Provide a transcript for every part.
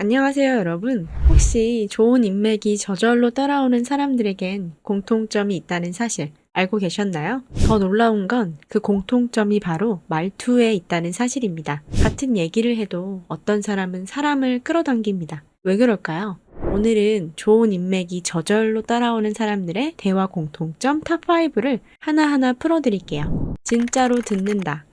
안녕하세요, 여러분. 혹시 좋은 인맥이 저절로 따라오는 사람들에겐 공통점이 있다는 사실 알고 계셨나요? 더 놀라운 건 그 공통점이 바로 말투에 있다는 사실입니다. 같은 얘기를 해도 어떤 사람은 사람을 끌어당깁니다. 왜 그럴까요? 오늘은 좋은 인맥이 저절로 따라오는 사람들의 대화 공통점 탑5를 하나하나 풀어드릴게요. 진짜로 듣는다.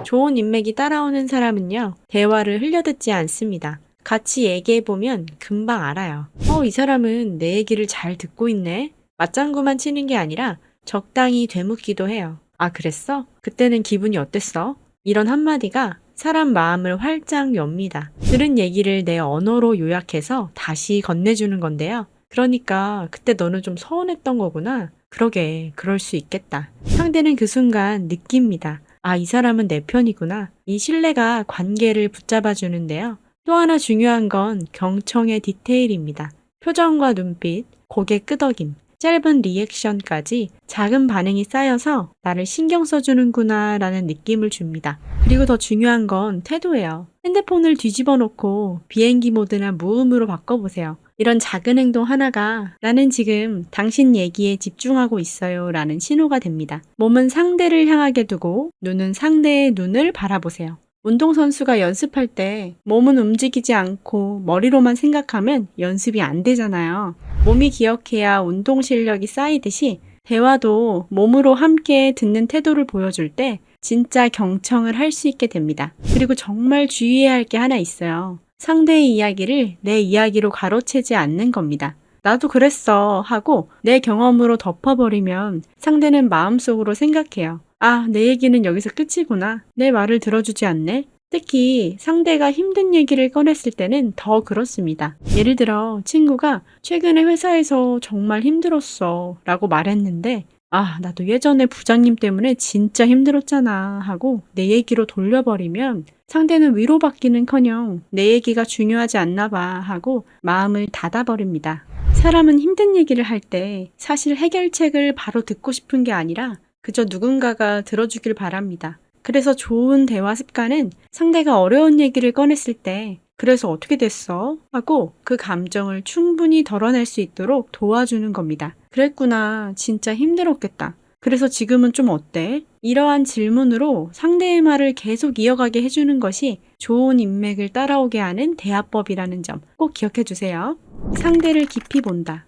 좋은 인맥이 따라오는 사람은요, 대화를 흘려듣지 않습니다. 같이 얘기해보면 금방 알아요. 이 사람은 내 얘기를 잘 듣고 있네? 맞장구만 치는 게 아니라 적당히 되묻기도 해요. 아, 그랬어? 그때는 기분이 어땠어? 이런 한마디가 사람 마음을 활짝 엽니다. 들은 얘기를 내 언어로 요약해서 다시 건네주는 건데요. 그러니까 그때 너는 좀 서운했던 거구나. 그러게, 그럴 수 있겠다. 상대는 그 순간 느낍니다. 아, 이 사람은 내 편이구나. 이 신뢰가 관계를 붙잡아 주는데요. 또 하나 중요한 건 경청의 디테일입니다. 표정과 눈빛, 고개 끄덕임, 짧은 리액션까지 작은 반응이 쌓여서 나를 신경 써주는구나 라는 느낌을 줍니다. 그리고 더 중요한 건 태도예요. 핸드폰을 뒤집어 놓고 비행기 모드나 무음으로 바꿔보세요. 이런 작은 행동 하나가 나는 지금 당신 얘기에 집중하고 있어요 라는 신호가 됩니다. 몸은 상대를 향하게 두고 눈은 상대의 눈을 바라보세요. 운동선수가 연습할 때 몸은 움직이지 않고 머리로만 생각하면 연습이 안 되잖아요. 몸이 기억해야 운동 실력이 쌓이듯이 대화도 몸으로 함께 듣는 태도를 보여줄 때 진짜 경청을 할 수 있게 됩니다. 그리고 정말 주의해야 할 게 하나 있어요. 상대의 이야기를 내 이야기로 가로채지 않는 겁니다. 나도 그랬어 하고 내 경험으로 덮어버리면 상대는 마음속으로 생각해요. 아, 내 얘기는 여기서 끝이구나. 내 말을 들어주지 않네. 특히 상대가 힘든 얘기를 꺼냈을 때는 더 그렇습니다. 예를 들어 친구가 최근에 회사에서 정말 힘들었어 라고 말했는데 아, 나도 예전에 부장님 때문에 진짜 힘들었잖아 하고 내 얘기로 돌려버리면 상대는 위로받기는커녕 내 얘기가 중요하지 않나 봐 하고 마음을 닫아버립니다. 사람은 힘든 얘기를 할 때 사실 해결책을 바로 듣고 싶은 게 아니라 그저 누군가가 들어주길 바랍니다. 그래서 좋은 대화 습관은 상대가 어려운 얘기를 꺼냈을 때 그래서 어떻게 됐어? 하고 그 감정을 충분히 덜어낼 수 있도록 도와주는 겁니다. 그랬구나. 진짜 힘들었겠다. 그래서 지금은 좀 어때? 이러한 질문으로 상대의 말을 계속 이어가게 해주는 것이 좋은 인맥을 따라오게 하는 대화법이라는 점 꼭 기억해 주세요. 상대를 깊이 본다.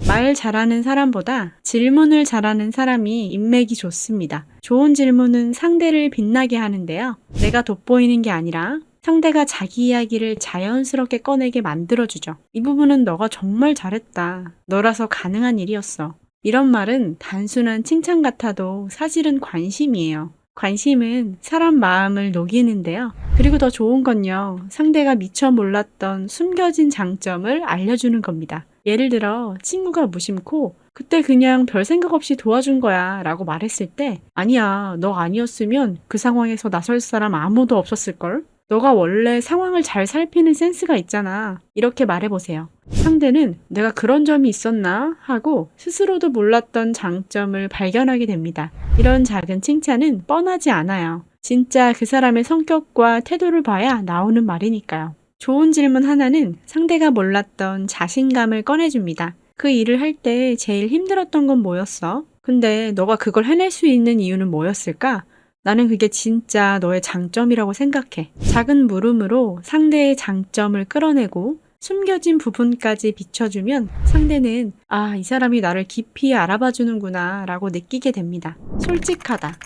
말 잘하는 사람보다 질문을 잘하는 사람이 인맥이 좋습니다. 좋은 질문은 상대를 빛나게 하는데요. 내가 돋보이는 게 아니라 상대가 자기 이야기를 자연스럽게 꺼내게 만들어주죠. 이 부분은 너가 정말 잘했다. 너라서 가능한 일이었어. 이런 말은 단순한 칭찬 같아도 사실은 관심이에요. 관심은 사람 마음을 녹이는데요. 그리고 더 좋은 건요. 상대가 미처 몰랐던 숨겨진 장점을 알려주는 겁니다. 예를 들어 친구가 무심코 그때 그냥 별 생각 없이 도와준 거야 라고 말했을 때 아니야, 너 아니었으면 그 상황에서 나설 사람 아무도 없었을걸? 너가 원래 상황을 잘 살피는 센스가 있잖아. 이렇게 말해보세요. 상대는 내가 그런 점이 있었나 하고 스스로도 몰랐던 장점을 발견하게 됩니다. 이런 작은 칭찬은 뻔하지 않아요. 진짜 그 사람의 성격과 태도를 봐야 나오는 말이니까요. 좋은 질문 하나는 상대가 몰랐던 자신감을 꺼내줍니다. 그 일을 할 때 제일 힘들었던 건 뭐였어? 근데 너가 그걸 해낼 수 있는 이유는 뭐였을까? 나는 그게 진짜 너의 장점이라고 생각해. 작은 물음으로 상대의 장점을 끌어내고 숨겨진 부분까지 비춰주면 상대는 아, 이 사람이 나를 깊이 알아봐 주는구나 라고 느끼게 됩니다. 솔직하다.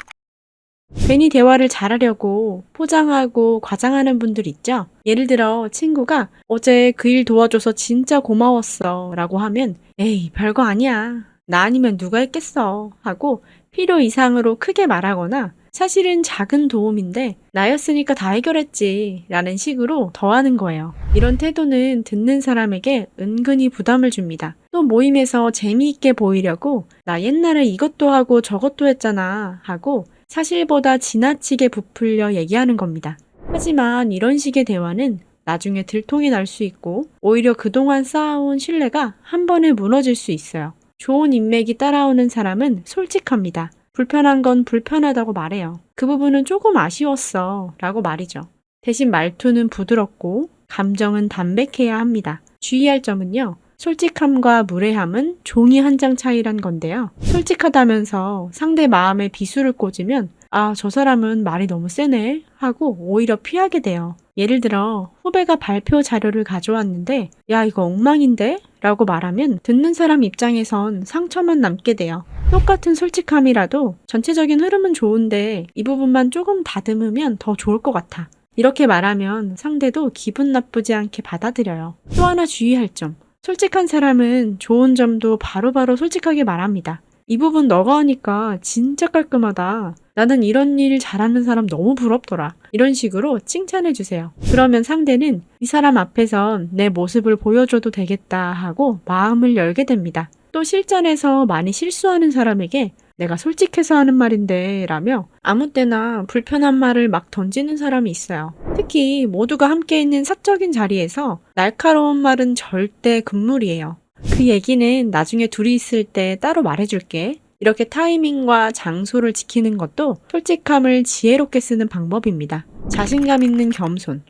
괜히 대화를 잘하려고 포장하고 과장하는 분들 있죠? 예를 들어 친구가 어제 그 일 도와줘서 진짜 고마웠어 라고 하면 에이, 별거 아니야. 나 아니면 누가 했겠어 하고 필요 이상으로 크게 말하거나 사실은 작은 도움인데 나였으니까 다 해결했지 라는 식으로 더하는 거예요. 이런 태도는 듣는 사람에게 은근히 부담을 줍니다. 또 모임에서 재미있게 보이려고 나 옛날에 이것도 하고 저것도 했잖아 하고 사실보다 지나치게 부풀려 얘기하는 겁니다. 하지만 이런 식의 대화는 나중에 들통이 날 수 있고 오히려 그동안 쌓아온 신뢰가 한 번에 무너질 수 있어요. 좋은 인맥이 따라오는 사람은 솔직합니다. 불편한 건 불편하다고 말해요. 그 부분은 조금 아쉬웠어 라고 말이죠. 대신 말투는 부드럽고 감정은 담백해야 합니다. 주의할 점은요. 솔직함과 무례함은 종이 한 장 차이란 건데요. 솔직하다면서 상대 마음에 비수를 꽂으면 아, 저 사람은 말이 너무 세네 하고 오히려 피하게 돼요. 예를 들어 후배가 발표 자료를 가져왔는데 야, 이거 엉망인데? 라고 말하면 듣는 사람 입장에선 상처만 남게 돼요. 똑같은 솔직함이라도 전체적인 흐름은 좋은데 이 부분만 조금 다듬으면 더 좋을 것 같아. 이렇게 말하면 상대도 기분 나쁘지 않게 받아들여요. 또 하나 주의할 점. 솔직한 사람은 좋은 점도 바로바로 솔직하게 말합니다. 이 부분 너가 하니까 진짜 깔끔하다. 나는 이런 일 잘하는 사람 너무 부럽더라. 이런 식으로 칭찬해주세요. 그러면 상대는 이 사람 앞에선 내 모습을 보여줘도 되겠다 하고 마음을 열게 됩니다. 또 실전에서 많이 실수하는 사람에게 내가 솔직해서 하는 말인데 라며 아무 때나 불편한 말을 막 던지는 사람이 있어요. 특히 모두가 함께 있는 사적인 자리에서 날카로운 말은 절대 금물이에요. 그 얘기는 나중에 둘이 있을 때 따로 말해줄게. 이렇게 타이밍과 장소를 지키는 것도 솔직함을 지혜롭게 쓰는 방법입니다. 자신감 있는 겸손.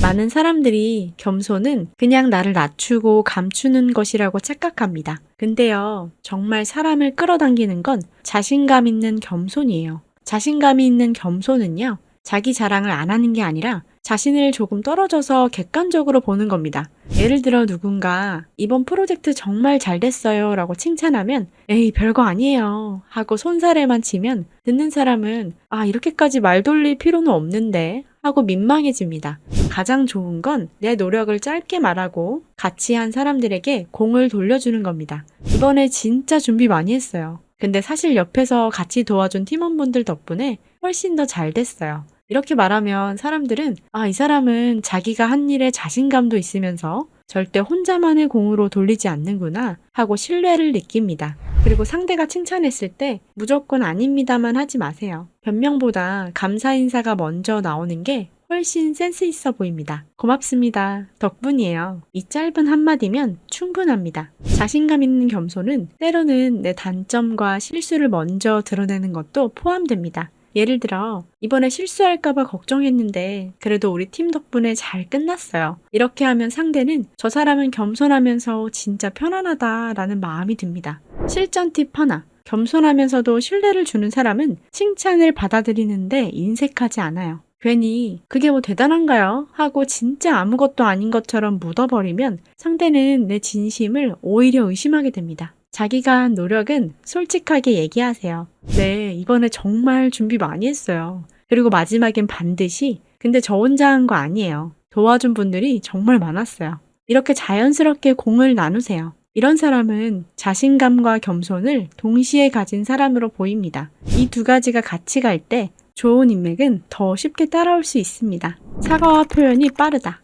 많은 사람들이 겸손은 그냥 나를 낮추고 감추는 것이라고 착각합니다. 근데요, 정말 사람을 끌어당기는 건 자신감 있는 겸손이에요. 자신감이 있는 겸손은요, 자기 자랑을 안 하는 게 아니라 자신을 조금 떨어져서 객관적으로 보는 겁니다. 예를 들어 누군가 이번 프로젝트 정말 잘 됐어요 라고 칭찬하면 에이 별거 아니에요 하고 손사래만 치면 듣는 사람은 아 이렇게까지 말 돌릴 필요는 없는데 하고 민망해집니다. 가장 좋은 건 내 노력을 짧게 말하고 같이 한 사람들에게 공을 돌려주는 겁니다. 이번에 진짜 준비 많이 했어요. 근데 사실 옆에서 같이 도와준 팀원분들 덕분에 훨씬 더 잘 됐어요. 이렇게 말하면 사람들은 아, 이 사람은 자기가 한 일에 자신감도 있으면서 절대 혼자만의 공으로 돌리지 않는구나 하고 신뢰를 느낍니다. 그리고 상대가 칭찬했을 때 무조건 아닙니다만 하지 마세요. 변명보다 감사 인사가 먼저 나오는 게 훨씬 센스 있어 보입니다. 고맙습니다. 덕분이에요. 이 짧은 한마디면 충분합니다. 자신감 있는 겸손은 때로는 내 단점과 실수를 먼저 드러내는 것도 포함됩니다. 예를 들어 이번에 실수할까봐 걱정했는데 그래도 우리 팀 덕분에 잘 끝났어요. 이렇게 하면 상대는 저 사람은 겸손하면서 진짜 편안하다 라는 마음이 듭니다. 실전 팁 하나. 겸손하면서도 신뢰를 주는 사람은 칭찬을 받아들이는데 인색하지 않아요. 괜히 그게 뭐 대단한가요? 하고 진짜 아무것도 아닌 것처럼 묻어버리면 상대는 내 진심을 오히려 의심하게 됩니다. 자기가 한 노력은 솔직하게 얘기하세요. 네, 이번에 정말 준비 많이 했어요. 그리고 마지막엔 반드시 근데 저 혼자 한 거 아니에요. 도와준 분들이 정말 많았어요. 이렇게 자연스럽게 공을 나누세요. 이런 사람은 자신감과 겸손을 동시에 가진 사람으로 보입니다. 이 두 가지가 같이 갈 때 좋은 인맥은 더 쉽게 따라올 수 있습니다. 사과와 표현이 빠르다.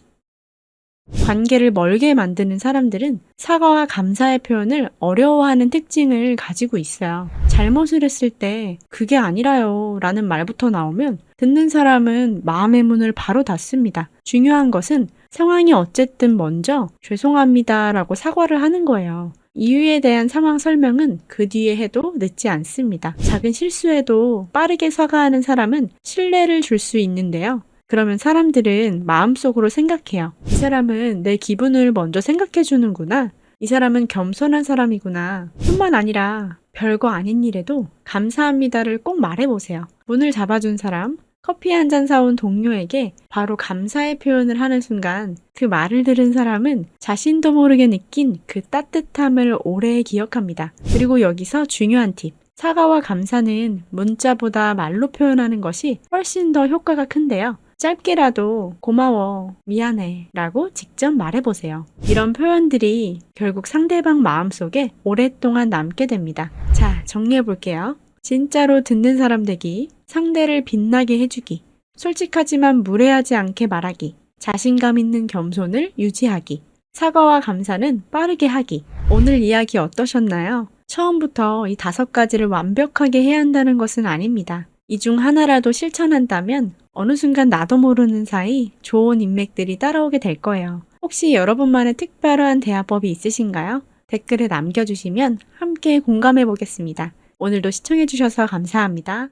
관계를 멀게 만드는 사람들은 사과와 감사의 표현을 어려워하는 특징을 가지고 있어요. 잘못을 했을 때 그게 아니라요 라는 말부터 나오면 듣는 사람은 마음의 문을 바로 닫습니다. 중요한 것은 상황이 어쨌든 먼저 죄송합니다 라고 사과를 하는 거예요. 이유에 대한 상황 설명은 그 뒤에 해도 늦지 않습니다. 작은 실수에도 빠르게 사과하는 사람은 신뢰를 줄 수 있는데요. 그러면 사람들은 마음속으로 생각해요. 이 사람은 내 기분을 먼저 생각해 주는구나. 이 사람은 겸손한 사람이구나. 뿐만 아니라 별거 아닌 일에도 감사합니다를 꼭 말해보세요. 문을 잡아준 사람, 커피 한 잔 사온 동료에게 바로 감사의 표현을 하는 순간 그 말을 들은 사람은 자신도 모르게 느낀 그 따뜻함을 오래 기억합니다. 그리고 여기서 중요한 팁. 사과와 감사는 문자보다 말로 표현하는 것이 훨씬 더 효과가 큰데요. 짧게라도 고마워, 미안해 라고 직접 말해보세요. 이런 표현들이 결국 상대방 마음속에 오랫동안 남게 됩니다. 자, 정리해볼게요. 진짜로 듣는 사람 되기, 상대를 빛나게 해주기, 솔직하지만 무례하지 않게 말하기, 자신감 있는 겸손을 유지하기, 사과와 감사는 빠르게 하기. 오늘 이야기 어떠셨나요? 처음부터 이 5가지를 완벽하게 해야 한다는 것은 아닙니다. 이 중 하나라도 실천한다면 어느 순간 나도 모르는 사이 좋은 인맥들이 따라오게 될 거예요. 혹시 여러분만의 특별한 대화법이 있으신가요? 댓글에 남겨주시면 함께 공감해 보겠습니다. 오늘도 시청해주셔서 감사합니다.